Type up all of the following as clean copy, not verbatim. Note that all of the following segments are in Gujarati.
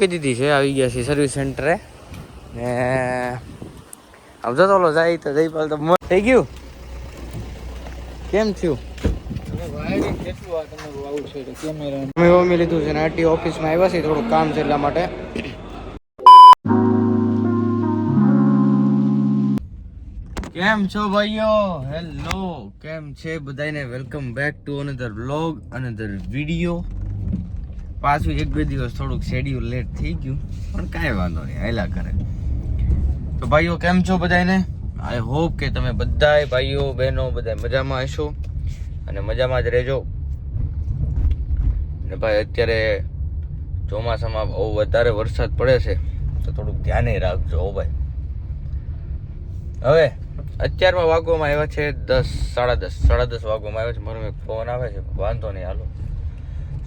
મૂકી દીધી છે, આવી ગયા છે સર્વિસ સેન્ટરે ને આમ જતો ઓલો જાય તો જયપાલ તો થઈ ગયું. કેમ થયું? અમે લીધું છે ને આરટી ઓફિસમાં આવ્યા છે, થોડું કામ છે એટલા માટે. કેમ છો ભાઈઓ? હેલો, કેમ છે બધાને? Welcome back to another vlog, another video. પાછું 1-2 દિવસ થોડુંક શેડ્યુલ લેટ થઈ ગયું, પણ કાંઈ વાંધો નહીં, હાલ્યા કરે. તો ભાઈઓ કેમ છો બધાને? આઈ હોપ કે તમે બધાય ભાઈઓ બહેનો બધા મજામાં હશો અને મજામાં જ રહેજો. ને ભાઈ અત્યારે ચોમાસામાં બહુ વધારે વરસાદ પડે છે, તો થોડુંક ધ્યાને રાખજો હો ભાઈ. હવે અત્યારમાં વાગવામાં આવ્યા છે 10:30 વાગવામાં આવ્યા છે. મારો એક ફોન આવે છે, વાંધો નહીં હાલો.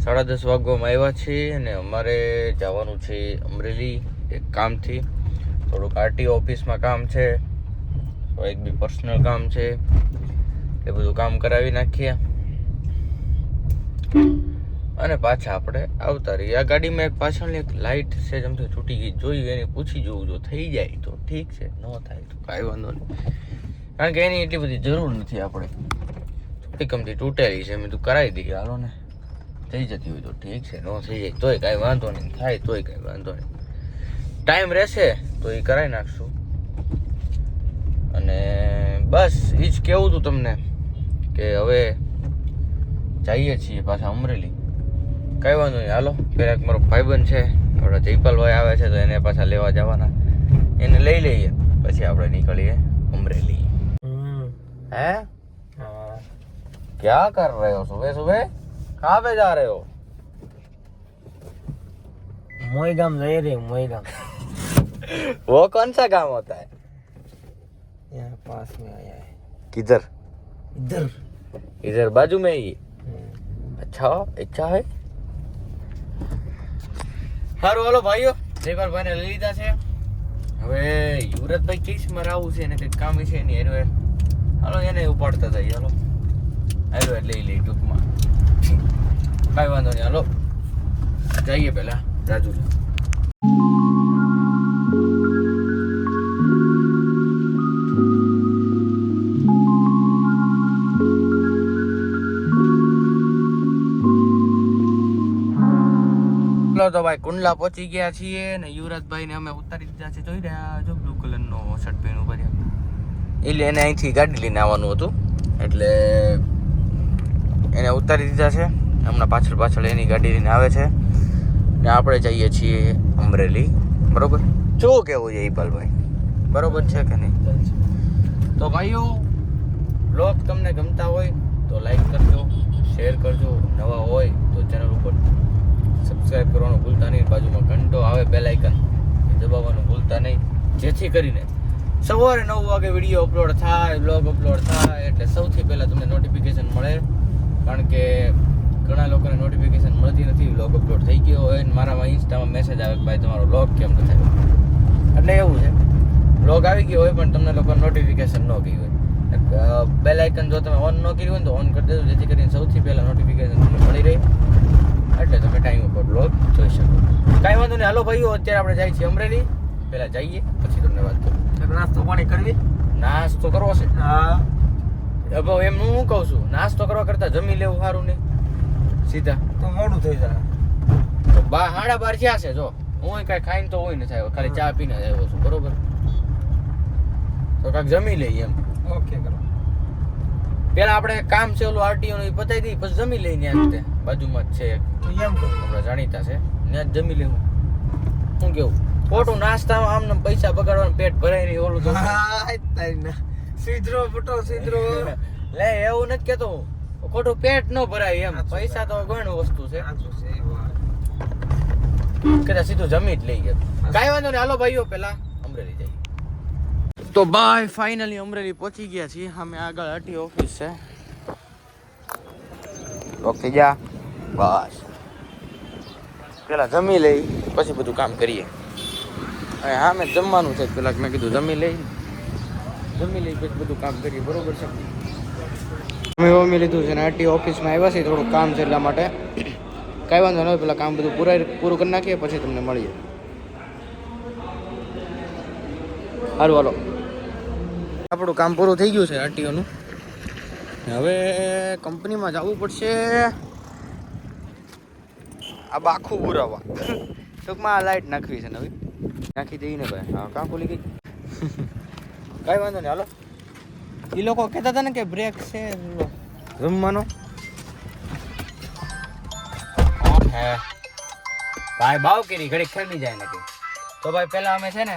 10:30 વાગવામાં આવ્યા છે અને અમારે જવાનું છે અમરેલી એક કામથી. થોડુંક આરટીઓ ઓફિસમાં કામ છે, એક બી પર્સનલ કામ છે, એ બધું કામ કરાવી નાખીએ અને પાછા આપણે આવતા રહીએ. આ ગાડીમાં એક પાછળની એક લાઇટ છે જમથી છૂટી ગઈ, જોઈ એની પૂછી જોવું, જો થઈ જાય તો ઠીક છે, ન થાય તો કાંઈ વાંધો નહીં, કારણ કે એની એટલી બધી જરૂર નથી. આપણે થોડી કમથી તૂટેલી છે, મેં તું કરાવી દઈએ હાલો ને. થઈ જતી હોય તો ઠીક છે, ન થઈ જાય તોય કાંઈ વાંધો નહીં, થાય તોય કાંઈ વાંધો નહીં. ટાઈમ રહેશે તો એ કરાવી નાખશું. અને બસ એ જ કહેવું હતું તમને કે હવે જઈએ છીએ પાછા અમરેલી. કાંઈ વાંધો નહીં હાલો. પહેલાં એક મારો ભાઈબંધ છે આપણા જયપાલભાઈ આવે છે, તો એને પાછા લેવા જવાના, એને લઈ લઈએ પછી આપણે નીકળીએ અમરેલી. હે क्या कर रहे हो सुबह सुबह? कहाँ पे जा रहे हो? मोईगाम जा रहे मोईगाम। वो कौन सा गांव होता है? यहाँ पास में आया है। किधर? इधर इधर बाजू में ही? अच्छा, अच्छा है. સારું હાલો ભાઈઓ, જયપાલભાઈને લઈ લીધા છે. હવે યુવરાજભાઈ કેસમાં આવું છે, એને કંઈક કામ છે એની એનો હાલો એને ઉપાડતા થાય. હાલો હાલો લઈ લઈ ટૂંકમાં, કાંઈ વાંધો નહીં. હાલો જઈએ પહેલા રાજુ. તો ભાઈ કુંડલા પહોંચી ગયા છીએ ને યુવરાજભાઈ ને અમે ઉતારી દીધા છે. જોઈ રહ્યા જો બ્લુ કલરનો શર્ટ પહેર્યું ભર્યા, એટલે એને અહીંથી ગાડી લઈને આવવાનું હતું, એટલે એને ઉતારી દીધા છે. હમણાં પાછળ એની ગાડી લઈને આવે છે ને આપણે જઈએ છીએ અમરેલી. બરોબર? શું કેવું છે ઈપાલભાઈ? બરોબર છે કે નહીં? તો ભાઈઓ બ્લોગ તમને ગમતા હોય તો લાઈક કરજો, શેર કરજો, નવા હોય તો ચેનલ ઉપર સબસ્ક્રાઇબ કરવાનું ભૂલતા નહીં. બાજુમાં ઘંટો આવે બેલ આઇકન, એ દબાવવાનું ભૂલતા નહીં, જેથી કરીને સવારે 9 વાગે વિડીયો અપલોડ થાય, બ્લોગ અપલોડ થાય એટલે સૌથી પહેલાં તમને નોટિફિકેશન મળે. કારણ કે ઘણા લોકોને નોટિફિકેશન મળતી નથી, બ્લોગ અપલોડ થઈ ગયો હોય ને મારામાં ઇન્સ્ટામાં મેસેજ આવે કે ભાઈ તમારો બ્લોગ કેમ ન થાય. એટલે એવું છે, બ્લોગ આવી ગયો હોય પણ તમને લોકોને નોટિફિકેશન ન ગઈ હોય. બેલ આઇકન જો તમે ઓન ન કર્યું હોય ને તો ઓન કરી દેજો, જેથી કરીને સૌથી પહેલાં નોટિફિકેશન તમને મળી રહે, એટલે તમે ટાઈમ ઉપર બ્લોગ જોઈ શકો. કાંઈ વાંધો નહીં હાલો ભાઈઓ, અત્યારે આપણે જાય છીએ અમરેલી. પહેલાં જઈએ પછી તમને વાત કરું. नाश्तो पानी करवी? નાસ્તો કરવો છે? हाँ હવે એમ હું કહું છું, નાસ્તો કરવા કરતાં જમી લેવું સારું નહીં સીધા? तो मोड़ू थई जाए। તો 12:30 થયા છે, જો હું કાંઈ ખાઈને તો હોય નથી આવ્યો, ખાલી ચા પીને જ આવ્યો છું. બરોબર? તો કાંઈક જમી લઈએ એમ. ओके करो। પેલા આપણે કામ છે ઓલું આરટીઓ નું પતાવી દઈએ, પછી જમી લઈએ. ત્યાં રીતે બાજુમાં જ છે એક, तो यम करो। આપણા જાણીતા છે, ત્યાં જ જમી લેવું. શું કેવું? ખોટું નાસ્તામાં આમને પૈસા બગાડવાનું, પેટ ભરાય નહીં ઓલું તો. हाँ तारी ना सीधरो फुटो सीधरो। લે એવું નથી કેતો, ખોટું પેટ ન ભરાય એમ. પૈસા તો ઘણું વસ્તુ છે, आजू से बात। કદાચ સીધું જમી જ લઈએ. કાંઈ વાંધો નહીં હાલો ભાઈઓ, પેલા અમરેલી જઈએ. તો બાય ફાઇનલી અમરેલી પહોંચી ગયા છીએ. અમે આગળ આરટી ઓફિસ છે. ઓકે જા બસ, પેલા જમી લઈ પછી બધું કામ કરીએ. હવે હા મેં જમવાનું છે, પેલા મેં કીધું જમી લઈ પછી બધું કામ કરીએ. બરોબર છે? અમે લીધું છે ને આરટી ઓફિસમાં આવ્યા છીએ, થોડું કામ છે એટલા માટે. કાંઈ વાંધો નહીં, પેલા કામ બધું પૂરું કરી નાખીએ પછી તમને મળીએ. સારું હાલો, આપણું કામ પૂરું થઈ ગયું છે આરટીઓનું. હવે કંપનીમાં જવું પડશે આ બાખું પુરાવા. ટૂંકમાં આ લાઇટ નાખવી છે નવી, નાખી દઈને ભાઈ. હા કાં ખુલી ગઈ. કાંઈ વાંધો નહીં હાલો. એ લોકો કહેતા હતા ને કે બ્રેક છે જમવાનો. હે ભાઈ ભાવ કરી ઘડી ખેડી જાય ને કે તો ભાઈ પહેલાં અમે છે ને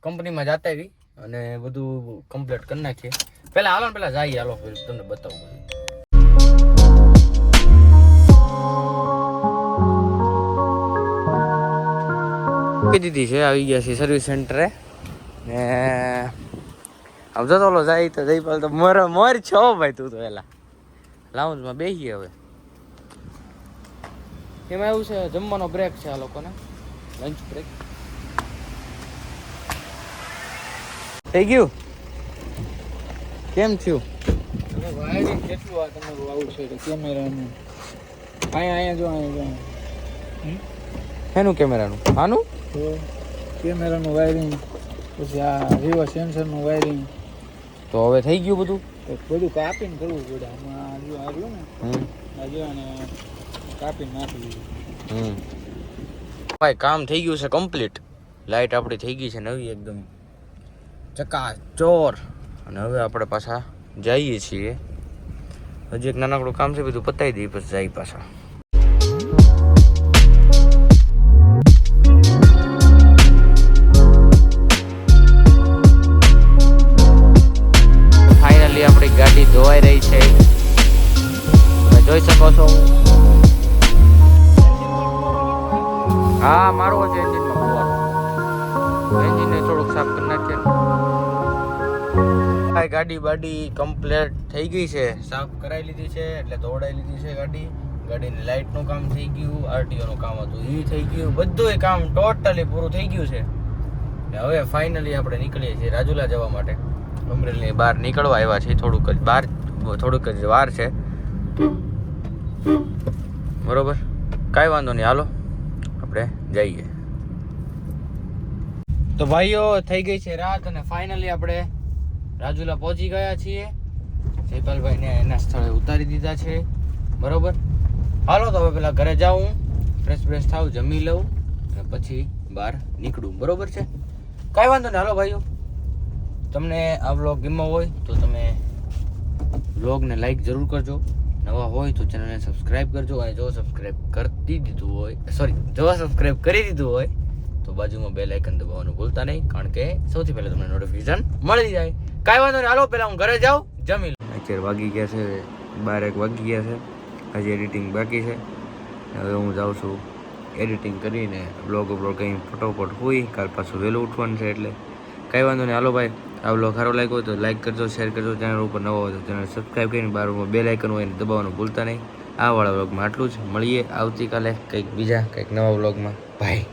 કંપનીમાં જતા આવી અને બધું કમ્પ્લીટ કરી નાખીએ. પહેલાં હાલો ને, પહેલાં જઈએ હાલો, તમને બતાવું બધું. દીધી છે, આવી ગયા છે સર્વિસ સેન્ટરે ને આમ જતો ઓલો જાય તો જયપાલ તો મોર છો ભાઈ. તું તો પેલા લાઉન્જમાં બેસીએ. હવે એમાં એવું છે જમવાનો બ્રેક છે આ લોકોને, લંચ બ્રેક થઈ ગયું. કેમ થયું? વાયરિંગ કેટલું આ તમારું આવું છે કેમેરાનું? અહીંયા જો એનું કેમેરાનું આનું તો કેમેરાનું વાયરિંગ, પછી આ રિવર્સ સેન્સરનું વાયરિંગ. તો હવે થઈ ગયું બધું. તો બધું કાપીને કરવું પડે. આમાં જો આવ્યું ને આ જો આને કાપીને નાખી દીધું. ભાઈ કામ થઈ ગયું છે કમ્પ્લીટ. લાઇટ આપણી થઈ ગઈ છે નવી એકદમ ચકાચોર. અને હવે આપણે પાછા જઈએ છીએ. હજી એક નાનકડું કામ છે, બધું પતાવી દઈએ પછી જઈએ પાછા. ફાઇનલી આપણી ગાડી ધોવાઈ રહી છે, તમે જોઈ શકો છો. હા મારવો છે એન્જિનમાં ફુવારો. એન્જિનને થોડુંક સાફ કરી નાખીએ. ગાડી બાડી કમ્પ્લીટ થઈ ગઈ છે, સાફ કરાવી લીધી છે, એટલે દોડાઈ લીધી છે ગાડી. ગાડીની લાઇટનું કામ થઈ ગયું, આરટીઓનું કામ હતું એ થઈ ગયું, બધું કામ ટોટલી પૂરું થઈ ગયું છે. હવે ફાઇનલી આપણે નીકળીએ છીએ રાજુલા જવા માટે. અમરેલીની બહાર નીકળવા આવ્યા છીએ. થોડુંક જ વાર છે, બરોબર. કાંઈ વાંધો નહીં, હાલો આપણે જઈએ. તો ભાઈઓ થઈ ગઈ છે રાત અને ફાઇનલી આપણે રાજુલા પહોંચી ગયા છીએ. જયપાલભાઈને એના સ્થળે ઉતારી દીધા છે, બરોબર. હાલો તો હવે પેલા ઘરે જાઉં, ફ્રેશ થાઉં, જમી લઉં અને પછી બહાર નીકળું, બરોબર છે. કાંઈ વાંધો નહીં, હાલો ભાઈઓ. તમને આ વ્લોગ ગમ્યો હોય તો તમે વ્લોગને લાઈક જરૂર કરજો. નવા હોય તો ચેનલને સબસ્ક્રાઈબ કરજો. અને જો સબસ્ક્રાઈબ કરી દીધું હોય તો બાજુમાં બેલ આઇકન દબાવવાનું ભૂલતા નહીં, કારણ કે સૌથી પહેલા તમને નોટિફિકેશન મળી જાય. કાંઈ વાંધો નહીં, હાલો પહેલાં હું ઘરે જાઉં, જમી લઉં. અત્યારે વાગી ગયા છે 12 વાગી ગયા છે. હજી એડિટિંગ બાકી છે. હવે હું જાઉં છું એડિટિંગ કરીને બ્લોગ કંઈ ફટોફટ હોય. કાલ પાછું વહેલું ઉઠવાનું છે એટલે કાંઈ વાંધો નહીં. હાલો ભાઈ, આ બ્લોગ સારો લાગ્યો હોય તો લાઈક કરજો, શેર કરજો. ચેનલ ઉપર નવો હોય તો ચેનલ સબસ્ક્રાઈબ કરીને બારમાં બેલ આઇકન હોય એને દબાવવાનું ભૂલતા નહીં. આ વાળા વ્લોગમાં આટલું જ. મળીએ આવતીકાલે કંઈક નવા વ્લોગમાં. બાય.